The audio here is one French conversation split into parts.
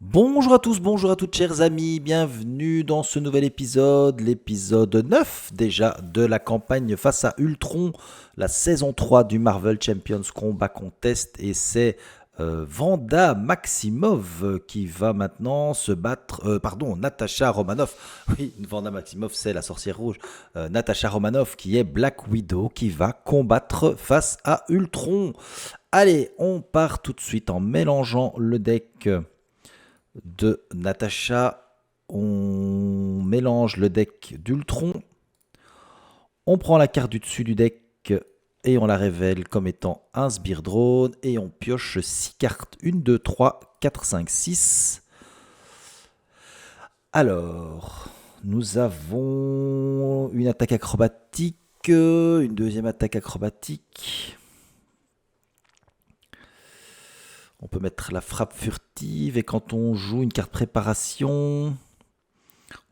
Bonjour à tous, bonjour à toutes chers amis, bienvenue dans ce nouvel épisode, l'épisode 9 déjà de la campagne face à Ultron, la saison 3 du Marvel Champions Combat Contest et c'est Vanda Maximoff qui va maintenant se battre, pardon, Natasha Romanoff, oui, Vanda Maximoff c'est la sorcière rouge, Natasha Romanoff qui est Black Widow qui va combattre face à Ultron. Allez, on part tout de suite en mélangeant le deck de Natasha. On mélange le deck d'Ultron. On prend la carte du dessus du deck et on la révèle comme étant un sbire drone. Et on pioche 6 cartes. 1, 2, 3, 4, 5, 6. Alors, nous avons une attaque acrobatique, une deuxième attaque acrobatique. On peut mettre la frappe furtive et quand on joue une carte préparation,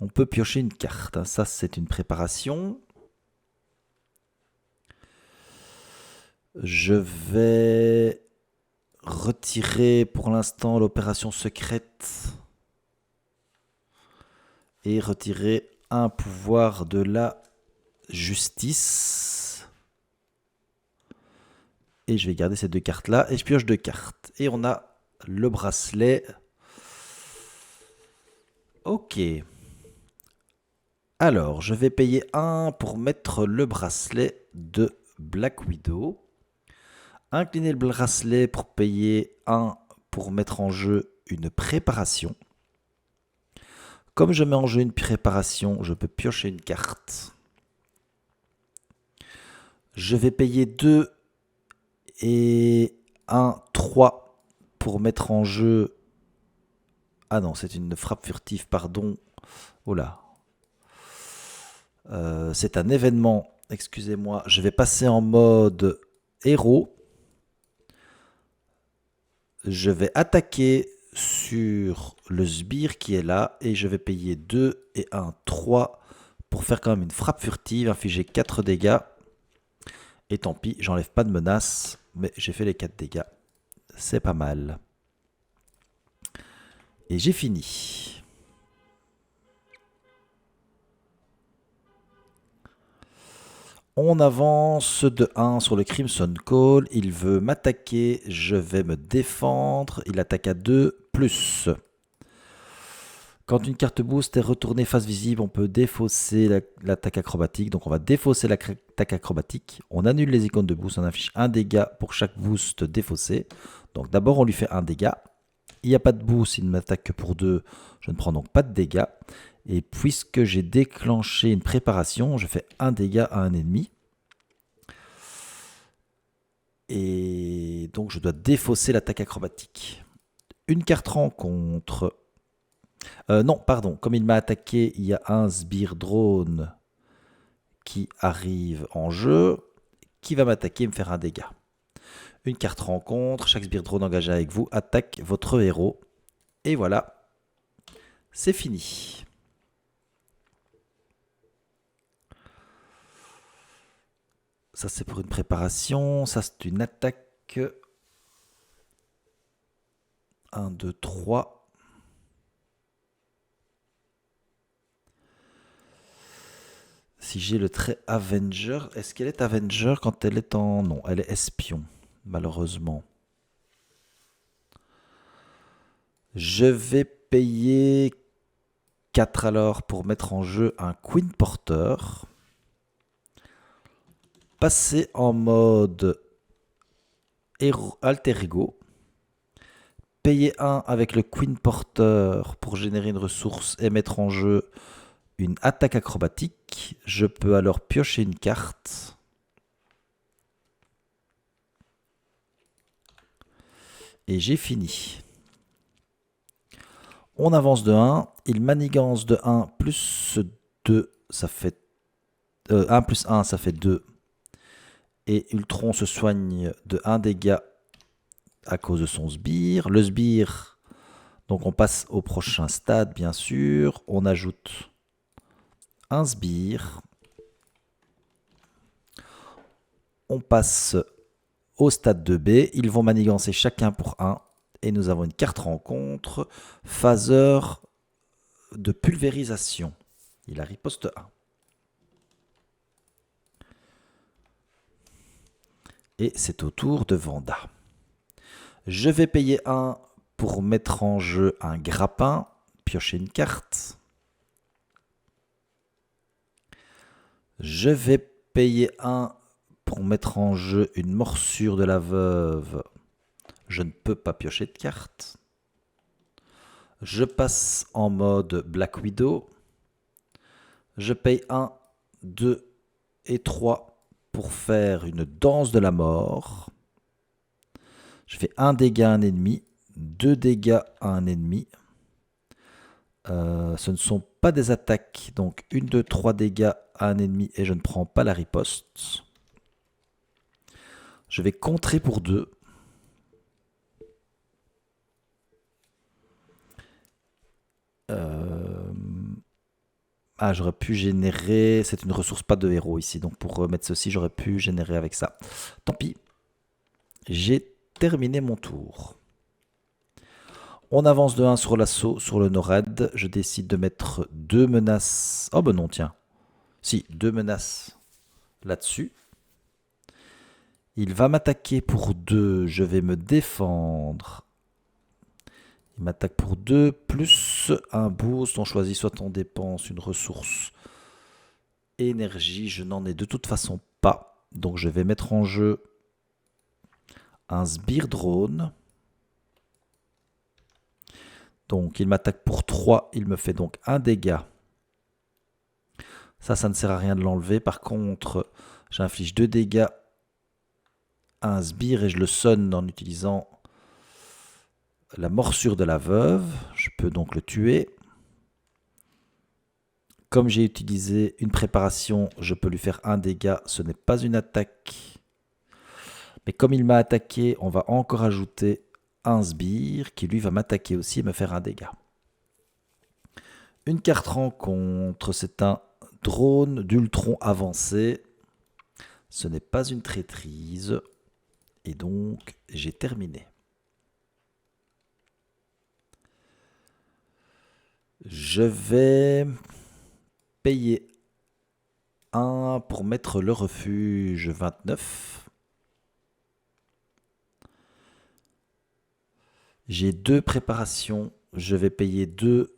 on peut piocher une carte. Ça, c'est une préparation. Je vais retirer pour l'instant l'opération secrète et retirer un pouvoir de la justice. Et je vais garder ces deux cartes-là et je pioche deux cartes. Et on a le bracelet. Ok. Alors, je vais payer 1 pour mettre le bracelet de Black Widow. Incliner le bracelet pour payer 1 pour mettre en jeu une préparation. Comme je mets en jeu une préparation, je peux piocher une carte. Je vais payer 2 et 1, 3 pour mettre en jeu... Ah non, c'est une frappe furtive, pardon. Oh là. C'est un événement, excusez-moi. Je vais passer en mode héros. Je vais attaquer sur le sbire qui est là et je vais payer 2 et 1, 3 pour faire quand même une frappe furtive, infliger 4 dégâts. Et tant pis, j'enlève pas de menace, mais j'ai fait les 4 dégâts. C'est pas mal. Et j'ai fini. On avance de 1 sur le Crimson Call. Il veut m'attaquer. Je vais me défendre. Il attaque à 2 plus. Quand une carte boost est retournée face visible, on peut défausser l'attaque acrobatique. Donc on va défausser l'attaque acrobatique. On annule les icônes de boost. On affiche un dégât pour chaque boost défaussé. Donc d'abord on lui fait un dégât. Il n'y a pas de boost, il ne m'attaque que pour 2. Je ne prends donc pas de dégâts. Et puisque j'ai déclenché une préparation, je fais un dégât à un ennemi. Et donc je dois défausser l'attaque acrobatique. Une carte rencontre. Non, pardon. Comme il m'a attaqué, il y a un sbire drone qui arrive en jeu, qui va m'attaquer et me faire un dégât. Une carte rencontre. Chaque sbire drone engagé avec vous attaque votre héros. Et voilà, c'est fini. Ça, c'est pour une préparation. Ça, c'est une attaque. 1, 2, 3. Si j'ai le trait Avenger, est-ce qu'elle est Avenger quand elle est en... Non, elle est espion, malheureusement. Je vais payer 4 alors pour mettre en jeu un Queen Porter. Passer en mode Alter Ego. Payer 1 avec le Queen Porter pour générer une ressource et mettre en jeu une attaque acrobatique. Je peux alors piocher une carte. Et j'ai fini. On avance de 1. Il manigance de 1 plus 2. Ça fait 1 plus 1, ça fait 2. Et Ultron se soigne de 1 dégât à cause de son sbire. Le sbire, donc on passe au prochain stade, bien sûr. On ajoute un sbire. On passe au stade 2B. Ils vont manigancer chacun pour 1. Et nous avons une carte rencontre, phaseur de pulvérisation. Il a riposte 1. Et c'est au tour de Vanda. Je vais payer 1 pour mettre en jeu un grappin, piocher une carte. Je vais payer 1 pour mettre en jeu une morsure de la veuve. Je ne peux pas piocher de carte. Je passe en mode Black Widow. Je paye 1, 2 et 3 pour faire une danse de la mort. Je fais 1 dégât à un ennemi, 2 dégâts à un ennemi. Ce ne sont pas des attaques, donc 1, 2, 3 dégâts à un ennemi et je ne prends pas la riposte. Je vais contrer pour 2. J'aurais pu générer... C'est une ressource pas de héros ici, donc pour remettre ceci, j'aurais pu générer avec ça. Tant pis. J'ai terminé mon tour. On avance de 1 sur l'assaut, sur le NORAD. Je décide de mettre 2 menaces. Oh ben non, tiens. Si, 2 menaces là-dessus. Il va m'attaquer pour 2. Je vais me défendre. Il m'attaque pour 2, plus un boost. On choisit soit on dépense une ressource énergie. Je n'en ai de toute façon pas. Donc je vais mettre en jeu un sbire drone. Donc il m'attaque pour 3, il me fait donc 1 dégât. Ça ne sert à rien de l'enlever. Par contre, j'inflige 2 dégâts à un sbire et je le sonne en utilisant la morsure de la veuve. Je peux donc le tuer. Comme j'ai utilisé une préparation, je peux lui faire 1 dégât. Ce n'est pas une attaque. Mais comme il m'a attaqué, on va encore ajouter un sbire qui lui va m'attaquer aussi et me faire 1 dégât. Une carte rencontre, c'est un drone d'Ultron avancé. Ce n'est pas une traîtrise. Et donc, j'ai terminé. Je vais payer 1 pour mettre le refuge 29. J'ai 2 préparations. Je vais payer 2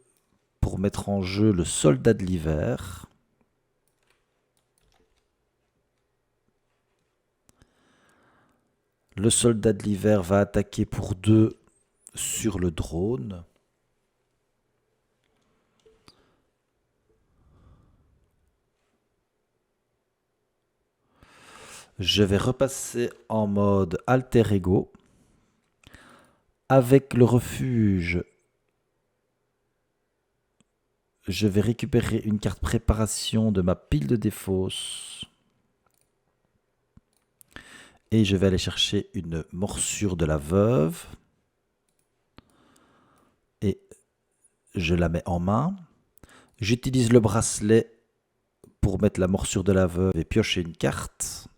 pour mettre en jeu le soldat de l'hiver. Le soldat de l'hiver va attaquer pour 2 sur le drone. Je vais repasser en mode alter ego. Avec le refuge, je vais récupérer une carte préparation de ma pile de défausse. Et je vais aller chercher une morsure de la veuve. Et je la mets en main. J'utilise le bracelet pour mettre la morsure de la veuve et piocher une carte.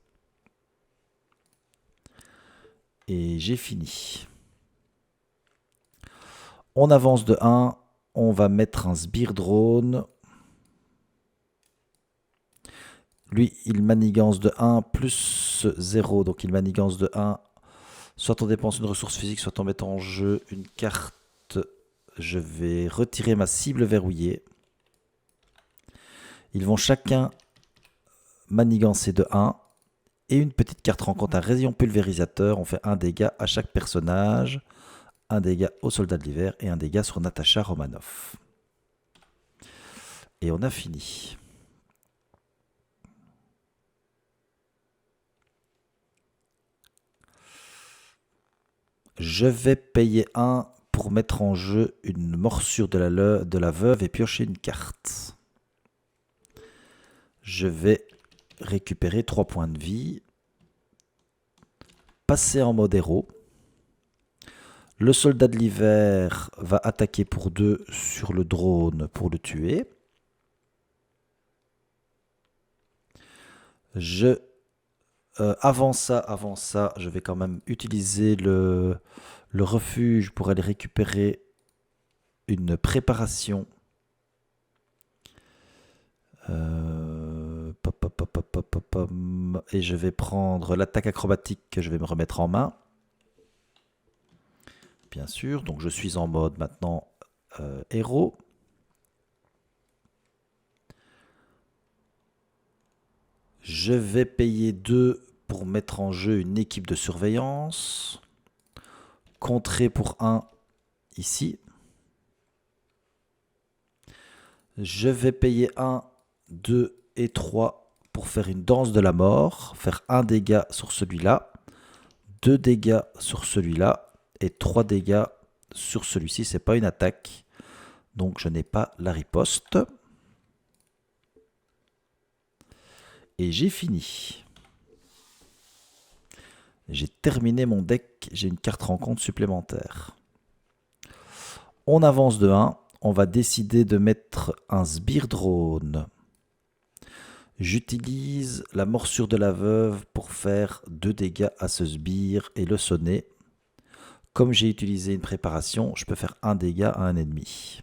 Et j'ai fini. On avance de 1. On va mettre un sbire drone. Lui, il manigance de 1 plus 0. Donc il manigance de 1. Soit on dépense une ressource physique, soit on met en jeu une carte. Je vais retirer ma cible verrouillée. Ils vont chacun manigancer de 1. Et une petite carte rencontre, un rayon pulvérisateur. On fait 1 dégât à chaque personnage. 1 dégât au soldat de l'hiver et 1 dégât sur Natasha Romanoff. Et on a fini. Je vais payer 1 pour mettre en jeu une morsure de la veuve et piocher une carte. Je vais récupérer 3 points de vie. Passer en mode héros. Le soldat de l'hiver va attaquer pour 2 sur le drone pour le tuer. Avant ça, je vais quand même utiliser Le refuge pour aller récupérer une préparation. Et je vais prendre l'attaque acrobatique que je vais me remettre en main. Bien sûr, donc je suis en mode maintenant héros. Je vais payer 2 pour mettre en jeu une équipe de surveillance. Contrer pour 1 ici. Je vais payer 1, 2 et 3 pour faire une danse de la mort. Faire 1 dégât sur celui-là, 2 dégâts sur celui-là et 3 dégâts sur celui-ci. Ce n'est pas une attaque, donc je n'ai pas la riposte. Et j'ai fini. J'ai terminé mon deck, j'ai une carte rencontre supplémentaire. On avance de 1, on va décider de mettre un sbire drone. J'utilise la morsure de la veuve pour faire 2 dégâts à ce sbire et le sonner. Comme j'ai utilisé une préparation, je peux faire 1 dégât à un ennemi.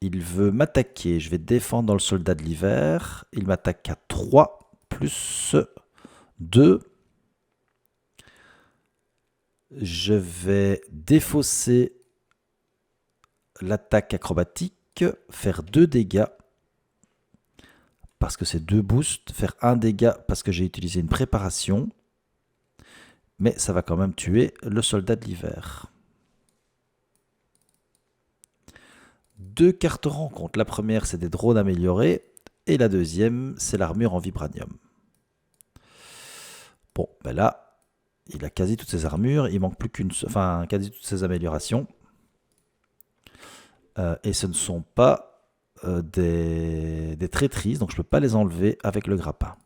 Il veut m'attaquer, je vais défendre dans le soldat de l'hiver. Il m'attaque à 3 plus 2. Je vais défausser l'attaque acrobatique, faire 2 dégâts parce que c'est 2 boosts, faire 1 dégât parce que j'ai utilisé une préparation, mais ça va quand même tuer le soldat de l'hiver. 2 cartes rencontres. La première, c'est des drones améliorés. Et la deuxième, c'est l'armure en vibranium. Bon, ben là, il a quasi toutes ses armures. Il manque plus qu'une... Enfin, quasi toutes ses améliorations. Et ce ne sont pas des traîtrises. Donc, je ne peux pas les enlever avec le grappin.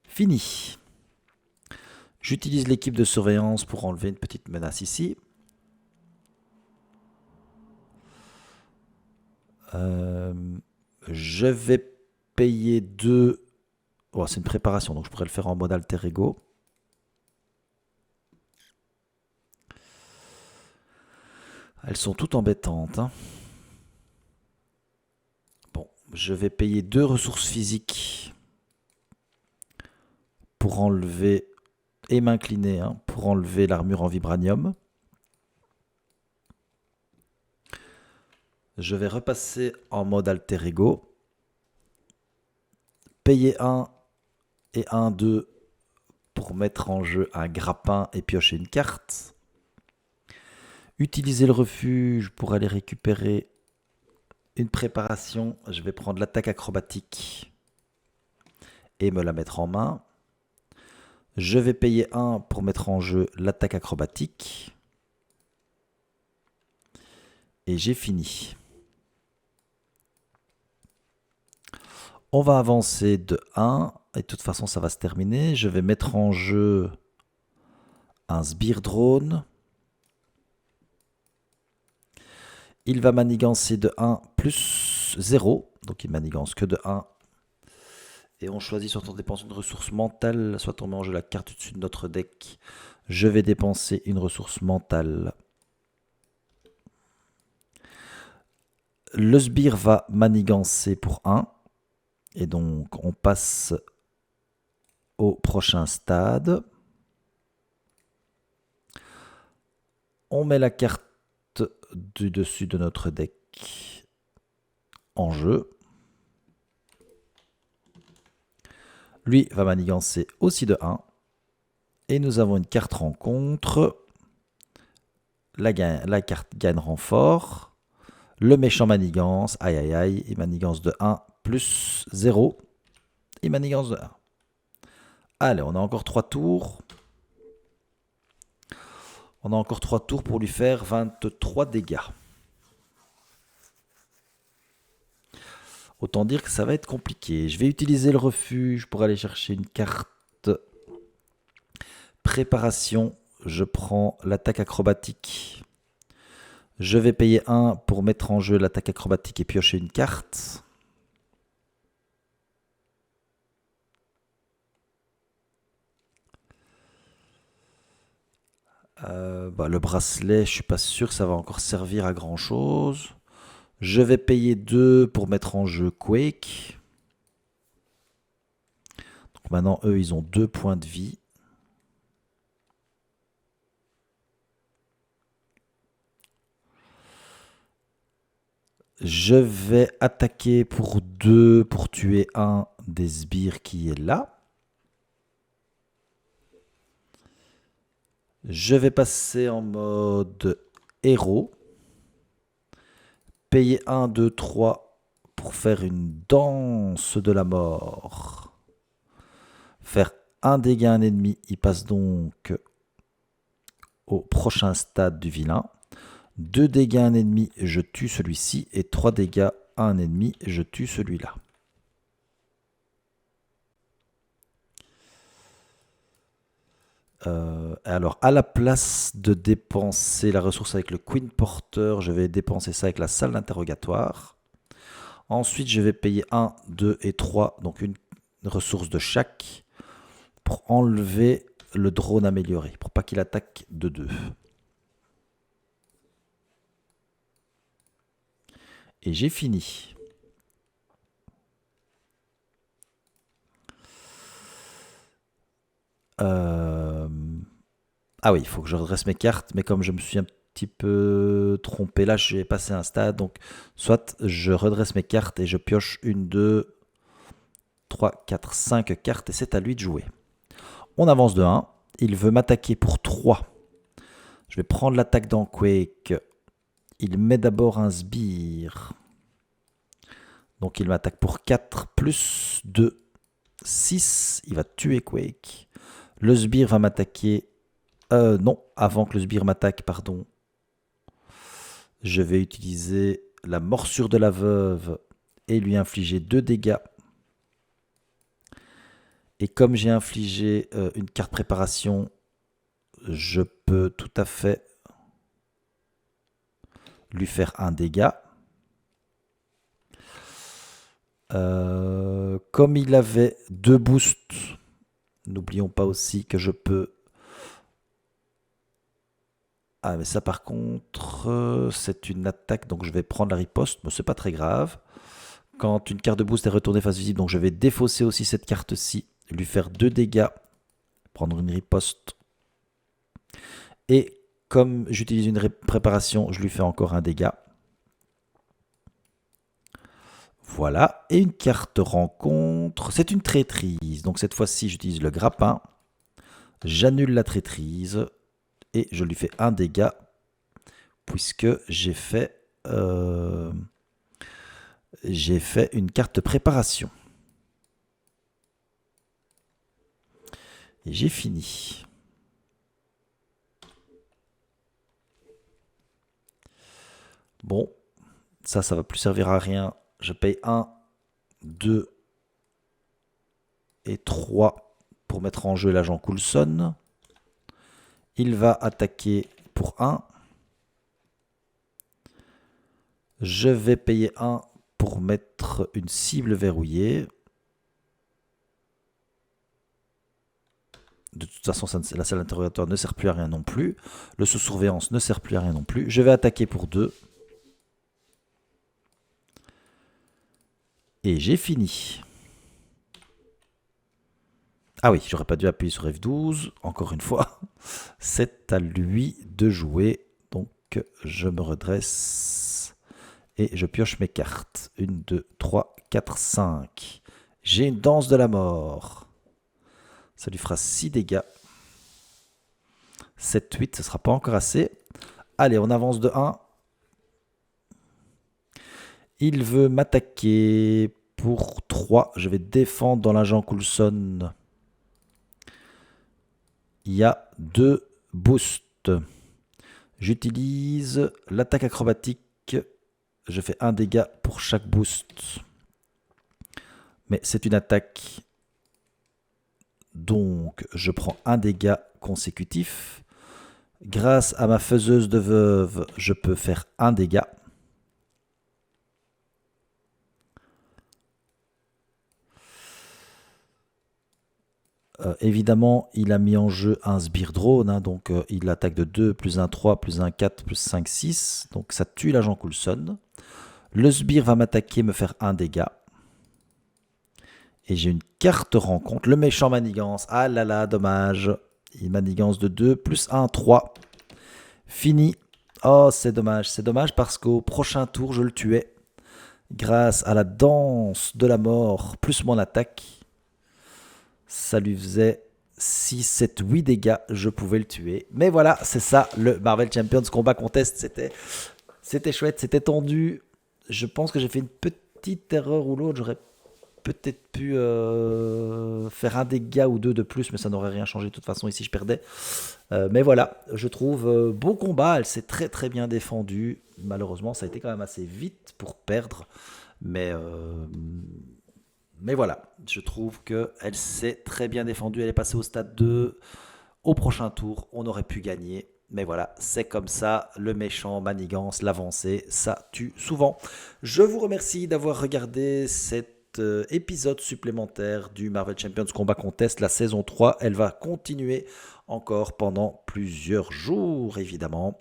Fini. J'utilise l'équipe de surveillance pour enlever une petite menace ici. Je vais payer 2. Oh, c'est une préparation, donc je pourrais le faire en mode alter ego. Elles sont toutes embêtantes. Hein. Bon, je vais payer 2 ressources physiques pour enlever et m'incliner pour enlever l'armure en vibranium. Je vais repasser en mode alter ego. Payer 1 et 1, 2 pour mettre en jeu un grappin et piocher une carte. Utiliser le refuge pour aller récupérer une préparation. Je vais prendre l'attaque acrobatique et me la mettre en main. Je vais payer 1 pour mettre en jeu l'attaque acrobatique. Et j'ai fini. On va avancer de 1. Et de toute façon, ça va se terminer. Je vais mettre en jeu un sbire drone. Il va manigancer de 1 plus 0. Donc il manigance que de 1. Et on choisit soit on dépense une ressource mentale, soit on met en jeu la carte au-dessus de notre deck. Je vais dépenser une ressource mentale. Le sbire va manigancer pour 1. Et donc on passe au prochain stade. On met la carte du dessus de notre deck en jeu. Lui va manigancer aussi de 1. Et nous avons une carte rencontre. La carte gagne renfort. Le méchant manigance. Aïe aïe aïe. Il manigance de 1 plus 0. Il manigance de 1. Allez, on a encore 3 tours. On a encore 3 tours pour lui faire 23 dégâts. Autant dire que ça va être compliqué. Je vais utiliser le refuge pour aller chercher une carte préparation. Je prends l'attaque acrobatique. Je vais payer 1 pour mettre en jeu l'attaque acrobatique et piocher une carte. Le bracelet, je suis pas sûr que ça va encore servir à grand chose. Je vais payer 2 pour mettre en jeu Quake. Donc maintenant, eux, ils ont 2 points de vie. Je vais attaquer pour 2 pour tuer un des sbires qui est là. Je vais passer en mode héros. Payer 1, 2, 3 pour faire une danse de la mort. Faire un dégât à un ennemi. Il passe donc au prochain stade du vilain. 2 dégâts à un ennemi, je tue celui-ci. Et 3 dégâts à un ennemi, je tue celui-là. Alors, à la place de dépenser la ressource avec le Queen Porter, je vais dépenser ça avec la salle d'interrogatoire. Ensuite, je vais payer 1, 2 et 3, donc une ressource de chaque, pour enlever le drone amélioré, pour pas qu'il attaque de 2. Et j'ai fini. Ah oui, il faut que je redresse mes cartes, mais comme je me suis un petit peu trompé là, je vais passer un stade, donc soit je redresse mes cartes et je pioche 1, 2, 3, 4, 5 cartes, et c'est à lui de jouer. On avance de 1, il veut m'attaquer pour 3. Je vais prendre l'attaque dans Quake. Il met d'abord un sbire. Donc il m'attaque pour 4 plus 2, 6. Il va tuer Quake. Le sbire va m'attaquer. Non, avant que le sbire m'attaque, pardon. Je vais utiliser la morsure de la veuve et lui infliger 2 dégâts. Et comme j'ai infligé une carte préparation, je peux tout à fait lui faire un dégât. Comme il avait 2 boosts, n'oublions pas aussi que je peux... Ah mais ça par contre, c'est une attaque, donc je vais prendre la riposte, mais c'est pas très grave. Quand une carte de boost est retournée face visible, donc je vais défausser aussi cette carte-ci, lui faire 2 dégâts, prendre une riposte. Et comme j'utilise une préparation, je lui fais encore un dégât. Voilà, et une carte rencontre, c'est une traîtrise. Donc cette fois-ci, j'utilise le grappin. J'annule la traîtrise et je lui fais un dégât puisque j'ai fait une carte préparation. Et j'ai fini. Bon, ça va plus servir à rien. Je paye 1, 2 et 3 pour mettre en jeu l'agent Coulson. Il va attaquer pour 1. Je vais payer 1 pour mettre une cible verrouillée. De toute façon, la salle d'interrogatoire ne sert plus à rien non plus. Le sous-surveillance ne sert plus à rien non plus. Je vais attaquer pour 2. Et j'ai fini. Ah oui, j'aurais pas dû appuyer sur F12, encore une fois. C'est à lui de jouer. Donc je me redresse et je pioche mes cartes. 1, 2, 3, 4, 5. J'ai une danse de la mort. Ça lui fera 6 dégâts. 7, 8, ce ne sera pas encore assez. Allez, on avance de 1. Il veut m'attaquer pour 3. Je vais défendre dans l'agent Coulson. Il y a 2 boosts. J'utilise l'attaque acrobatique. Je fais un dégât pour chaque boost. Mais c'est une attaque. Donc, je prends un dégât consécutif. Grâce à ma faiseuse de veuve, je peux faire un dégât. Évidemment, il a mis en jeu un sbire drone, hein, donc il attaque de 2, plus un 3, plus un 4, plus 5, 6. Donc ça tue l'agent Coulson. Le sbire va m'attaquer, me faire un dégât. Et j'ai une carte rencontre. Le méchant manigance. Ah là là, dommage. Il manigance de 2, plus 1, 3. Fini. Oh, c'est dommage. C'est dommage parce qu'au prochain tour, je le tuais. Grâce à la danse de la mort, plus mon attaque. Ça lui faisait 6, 7, 8 dégâts. Je pouvais le tuer. Mais voilà, c'est ça, le Marvel Champions Combat Contest. C'était chouette, c'était tendu. Je pense que j'ai fait une petite erreur ou l'autre. J'aurais peut-être pu faire un dégât ou deux de plus, mais ça n'aurait rien changé. De toute façon, ici, je perdais. Mais voilà, je trouve bon combat. Elle s'est très très bien défendue. Malheureusement, ça a été quand même assez vite pour perdre. Mais voilà, je trouve qu'elle s'est très bien défendue. Elle est passée au stade 2. Au prochain tour, on aurait pu gagner. Mais voilà, c'est comme ça, le méchant manigance, l'avancée, ça tue souvent. Je vous remercie d'avoir regardé cet épisode supplémentaire du Marvel Champions Combat Contest, la saison 3. Elle va continuer encore pendant plusieurs jours, évidemment.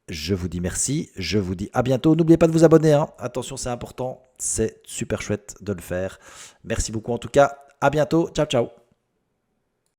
Je vous dis merci, je vous dis à bientôt. N'oubliez pas de vous abonner, hein. Attention, c'est important, c'est super chouette de le faire. Merci beaucoup en tout cas, à bientôt, ciao ciao.